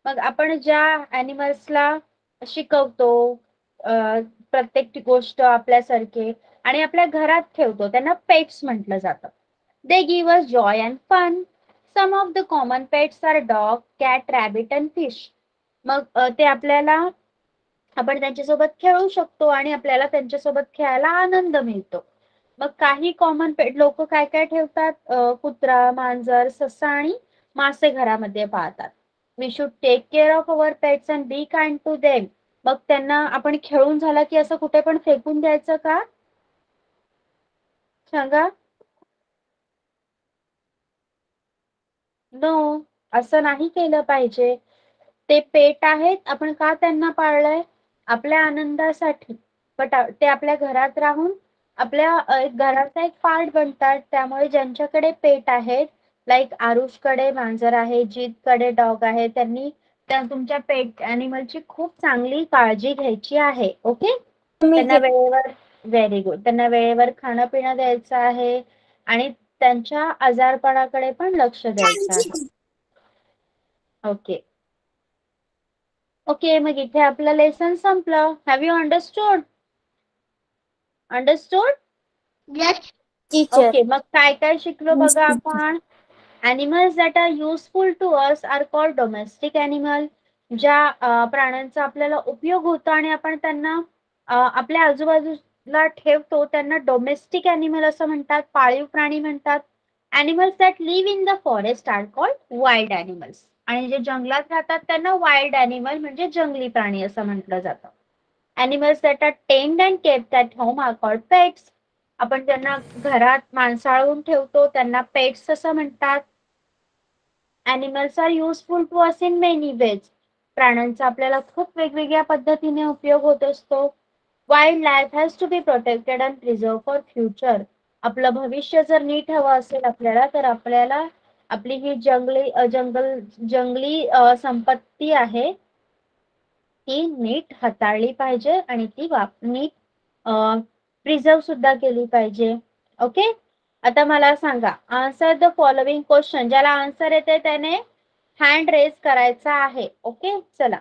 A: मग आपण ज्या अॅनिमल्सला शिकवतो प्रत्येक गोष्ट आपल्यासारखे आणि आपल्या घरात ठेवतो त्यांना पेट्स म्हटलं जातं. They give us joy and fun. Some of the common pets are dog, cat, rabbit and fish. मग ते आपल्याला, आपण त्यांच्यासोबत खेळू शकतो आणि आपल्याला त्यांच्यासोबत खेळायला आनंद मिळतो. मग काही कॉमन पेट लोक काय काय ठेवतात, कुत्रा, मांजर, ससा आणि मासे घरामध्ये पाळतात. We should take care of our pets and be kind to them. मग त्यांना आपण खेळून झाला की असं कुठे पण फेकून द्यायचं का? सांगा. नो, असं नाही केलं पाहिजे. ते पेट आहेत, आपण का त्यांना पाळलंय? आपल्या आनंदासाठी. बट ते आपल्या घरात राहून आपल्या घराचा एक पार्ट बनतात. त्यामुळे ज्यांच्याकडे पेट आहेत, लाईक आरुषकडे मांजर आहे, जीतकडे डॉग आहे, त्यांनी तुमच्या पेट अॅनिमलची खूप चांगली काळजी घ्यायची आहे. ओके, त्यांना वेळेवर, व्हेरी गुड, त्यांना वेळेवर खाणं पिणं द्यायचं आहे आणि त्यांच्या आजारपणाकडे पण लक्ष द्यायचं आहे. ओके. ओके, मग इथे आपलं लेसन संपलं. Have you understood?
D: Yes, teacher.
A: Okay, मग काय काय शिकलो बघा आपण. Animals that are useful to us are called domestic animal. ज्या प्राण्यांचा आपल्याला उपयोग होतो आणि आपण त्यांना आपल्या आजूबाजूला ठेवतो त्यांना डोमेस्टिक अॅनिमल असं म्हणतात, पाळीव प्राणी म्हणतात. Animals that live in the forest are called wild animals. आणि जे जंगलात राहतात त्यांना वाईल्ड अॅनिमल म्हणजे जंगली प्राणी असं म्हटलं जातं. Animals that are tamed and kept at home are called pets. आपण त्यांना घरात माणसाळून ठेवतो त्यांना पेट्स असं म्हणतात. Animals are useful to us in many ways. प्राण्यांचा आपल्याला खूप वेगवेगळ्या पद्धतीने उपयोग होत असतो. Wild life has to be protected and preserved for future. आपलं भविष्य जर नीट हवं असेल आपल्याला तर आपल्याला आपली ही जंगली संपत्ती आहे ती नीट हाताळली पाहिजे आणि ती नीट प्रिझर्व सुद्धा केली पाहिजे. ओके, आता मला सांगा, आन्सर द फॉलोइंग क्वेश्चन. ज्याला आन्सर येते त्याने हँड रेज करायचा आहे. ओके, चला.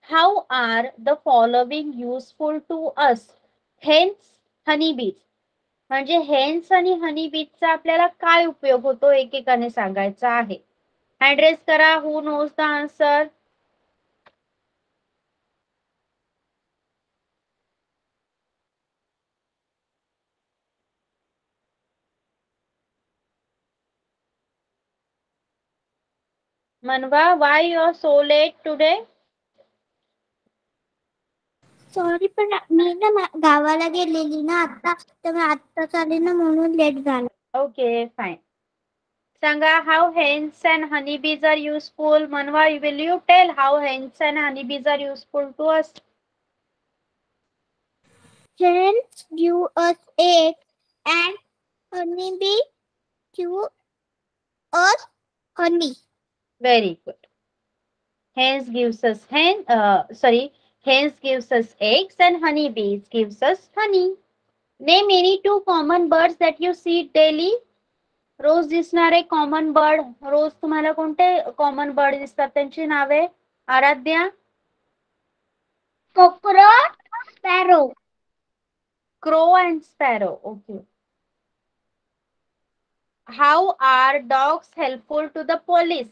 A: How are the following useful to us? Hens, honeybees. म्हणजे हेन्स आणि हनीबीजचा आपल्याला काय उपयोग होतो एकेकाने सांगायचा आहे. हँड रेज करा. Who knows the answer? Manva, why you are so late today?
D: Sorry, पण मी ना गावाला गेलेली ना आता, तर मी आत्ताच आले ना म्हणून लेट झालं.
A: Okay, fine. सांगा, how hens and honeybees are useful? मनवा, will you tell how hens and honeybees are useful to us?
D: Hens give us eggs and honeybee give us honey.
A: Very good. Hens gives us eggs and honeybees gives us honey. Name any two common birds that you see daily. रोज दिसणारे common bird. रोज तुम्हाला कोणते common bird दिसतात त्यांची नावे? Aaradhya.
D: Cockroach, sparrow.
A: Crow and sparrow. Okay. How are dogs helpful to the police?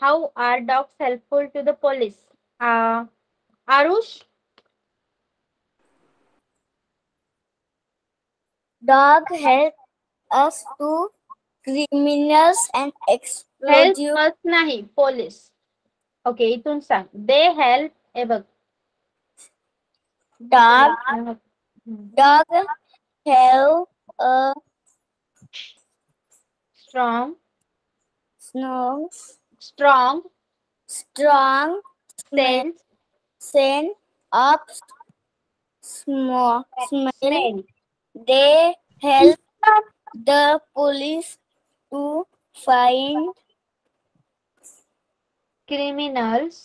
A: How are dogs helpful to the police? Arush?
D: Dog help us to criminals and
A: Help
D: explosive.
A: us नाही, police. Okay, इथून सांग. They help. हे बघ.
D: Dog have a
A: strong
D: strong
A: sense
D: of smell.
A: smell.
D: They help the police to find
A: Criminals.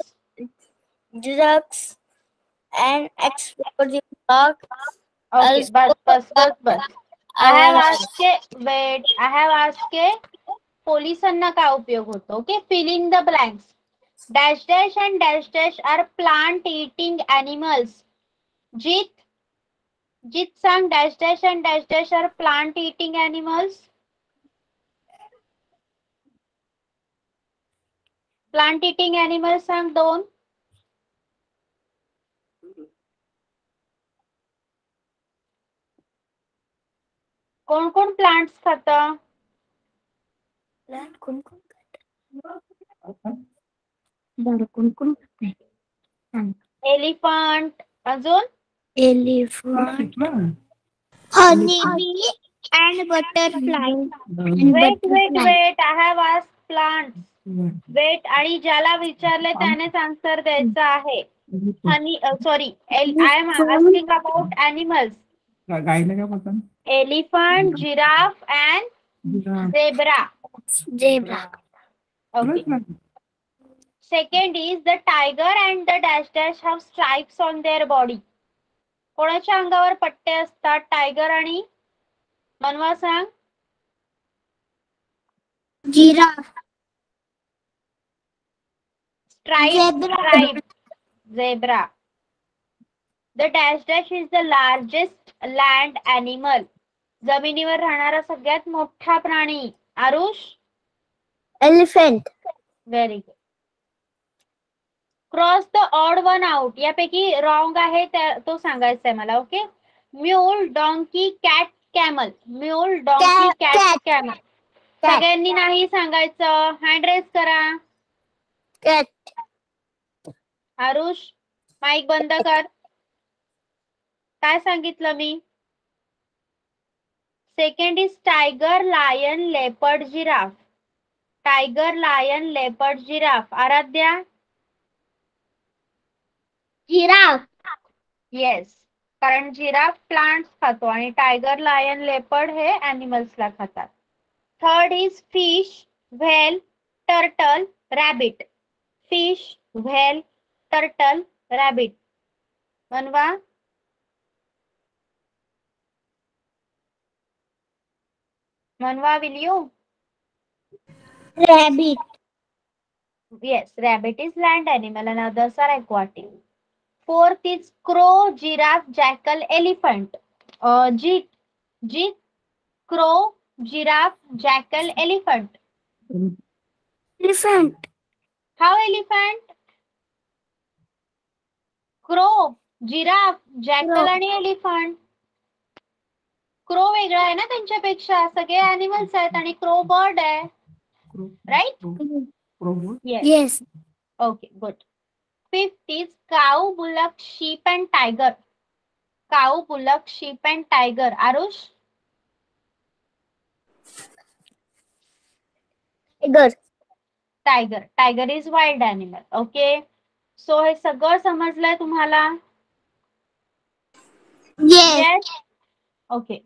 D: drugs and explosive. Dog
A: Okay, bus. I have asked पोलिसांना काय उपयोग होतो. Okay, fill in the blanks. Dash dash and dash dash are plant eating animals. Jit सांग, dash dash and dash dash are plant eating animals. Plant eating animals सांग 2. कोण कोण plants खाता? Elephant. अजून?
D: Elephant, honeybee and butterfly.
A: Wait. I have asked plants. Wait, आणि ज्याला विचारले त्यानेच आन्सर द्यायचा आहे. I am asking about animals. Elephant, giraffe and zebra. Okay. Second is the tiger and the dash dash have stripes on their body. कोणाच्या अंगावर पट्टे असतात टायगर आणि? मनवा सांग.
D: Giraffe.
A: Stripe. zebra. The dash dash is the largest land animal. जमिनीवर राहणारा सगळ्यात मोठा प्राणी. Aarush?
D: Elephant.
A: Very good. Cross the odd one out. यापैकी रॉंग आहे तो सांगायचा आहे मला. Okay. Mule, donkey, cat, camel. Mule, donkey, cat, camel. सगळ्यांनी नाही सांगायचं. हँड रेस करा.
D: कॅट.
A: आरुष माईक बंद कर. काय सांगितलं मी? Second is tiger, lion, leopard, giraffe. Tiger, lion, leopard, giraffe. Aaradhya?
D: Giraffe.
A: Yes, कारण जिराफ प्लांट्स खातो आणि टायगर, लायन, लेपर्ड हे ॲनिमल्सला खातात. Third is fish, whale, turtle, rabbit. Fish, whale, turtle, rabbit. बनवा. मनवा, will you?
D: Rabbit.
A: Yes, rabbit is land animal and others are aquatic. Fourth is crow, giraffe, jackal, elephant. Crow, giraffe, jackal, elephant.
D: Elephant.
A: How elephant? Crow, giraffe, jackal आणि elephant. Crow वेगळा आहे ना त्यांच्यापेक्षा. सगळे animals आहेत आणि crow bird आहे. Right?
D: Yes.
A: Okay, good. Fifth is cow, bullock, sheep and tiger. Cow, bullock, sheep and tiger. Aarush?
D: Tiger.
A: Tiger. Tiger is wild animal. Okay. So हे सगळं समजलंय तुम्हाला?
D: Yes.
A: ओके.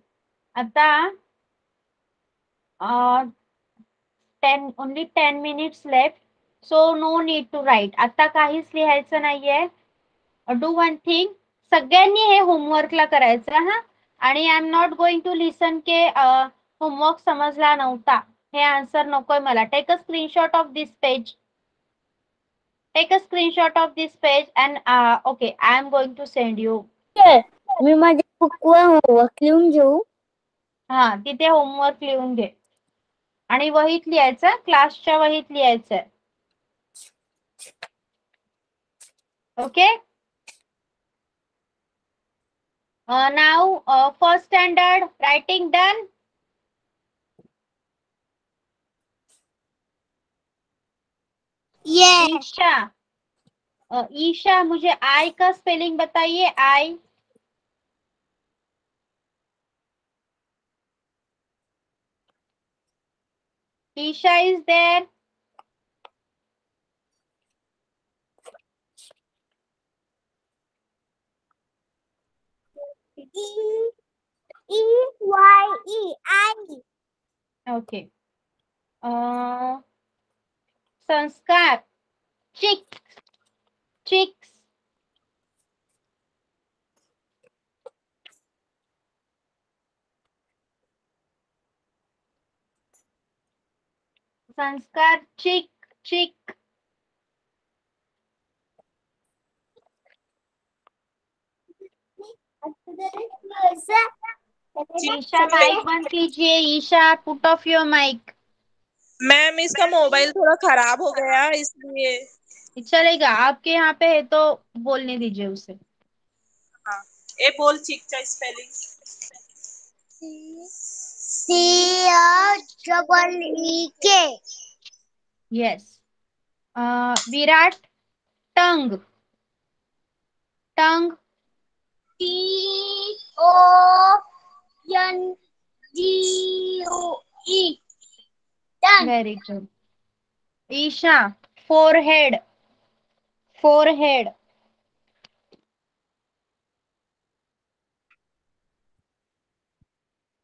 A: आता only 10 minutes left. So no need to write. आता काहीच लिहायचं नाहीये. Do one thing. सगळ्यांनी हे होमवर्कला करायचं हा. आणि I am not going to listen के होमवर्क समजला नव्हता. हे आन्सर नकोय मला. Take a screenshot of this page. Take a screenshot of this page and okay, I am going to send you.
D: मी माझ्या बुकवर होमवर्क लिहून घेऊ.
A: हा, तिथे होमवर्क लिहून घे आणि वहीत लिहायचं. क्लासच्या वहीत लिहायचंय. ओके. Now first standard writing done.
D: Yes.
A: Isha मुझे आई का स्पेलिंग बताइए. आई. Isha is there.
D: E-Y-E. I.
A: Okay. संस्कार. Chicks. संस्कार. चिक. ईशा माइक बंद कीजिए. Isha put off your mic.
C: Ma'am इसका मोबाइल थोड़ा खराब हो गया इसलिए.
A: चलेगा, आपके यहाँ पे है तो बोलने दीजिए उसे.
C: हाँ, ए बोल चिकचा spelling.
D: C-O-E-E-K.
A: Yes. Virat. Tongue.
D: T-O-N-G-U-E.
A: Very good. Isha. forehead.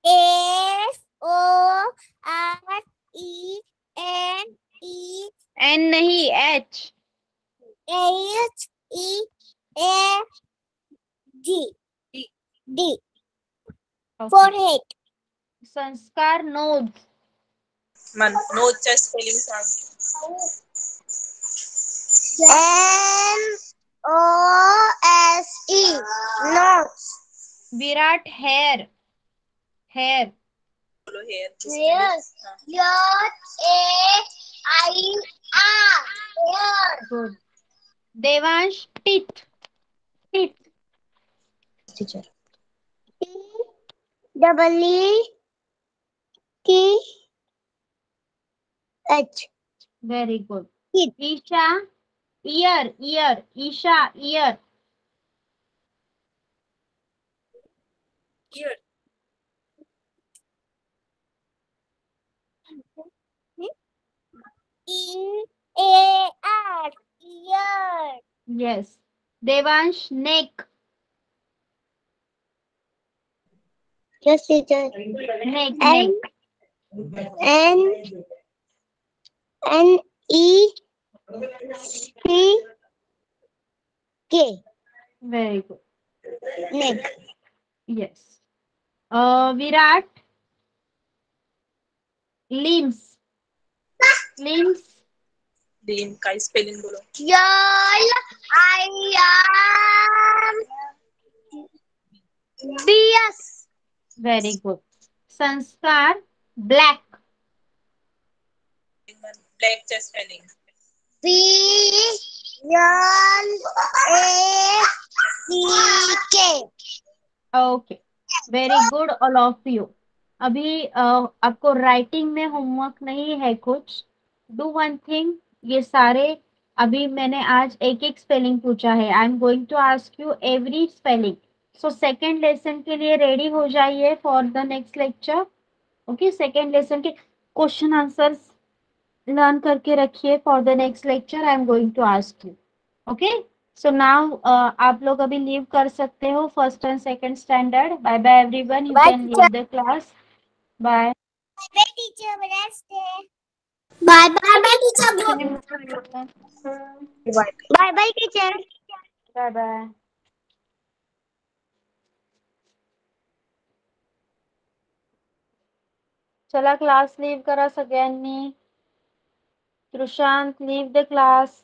D: S-O-R-E-N-E.
A: N नहीं, H.
D: H-E-A-D. D.
A: Okay.
D: Forehead.
A: Sanskar. Nose.
C: मन नोजचा स्पेलिंग सांग.
D: OSE. Nose.
A: Virat hair, hair.
C: बोलो हेयर की
D: Yes.
C: spelling.
D: HAIR. Hair.
A: Good. Devansh teeth, teeth.
D: Teacher. TEETH.
A: Very good.
D: Teeth.
A: Isha ear, ear. Isha ear.
B: Ear.
D: EAR. Ear.
A: Yes. Devansh neck,
D: Yes, teacher.
A: Neck,
D: N
A: neck.
D: N N E C K.
A: Very good.
D: Neck.
A: Yes. Virat limbs, limbs.
C: Name का spelling बोलो.
D: BS.
A: Very good. Sanskar black,
C: Black चा spelling.
D: BLACK.
A: Okay. Very good all of you. अभी आपको writing में homework नहीं है कुछ. Do one thing. ये सारे अभी मैंने आज एक एक स्पेलिंग पूछा है. I am going to ask you every spelling. So second lesson के लिए रेडी हो जाइए for the next lecture. Okay. Second lesson के क्वेश्चन आंसर्स लर्न करके रखिए for the next lecture. I am going to ask you. Okay. So now आप लोग अभी लीव कर सकते हो first and second standard. Bye bye everyone. You
D: Bye,
A: can leave the class. Bye.
D: Bye, teacher. Bye, bye, teacher. Bye, bye, teacher.
A: Bye bye. चला class leave करा सगळ्यांनी. Prashant leave the class.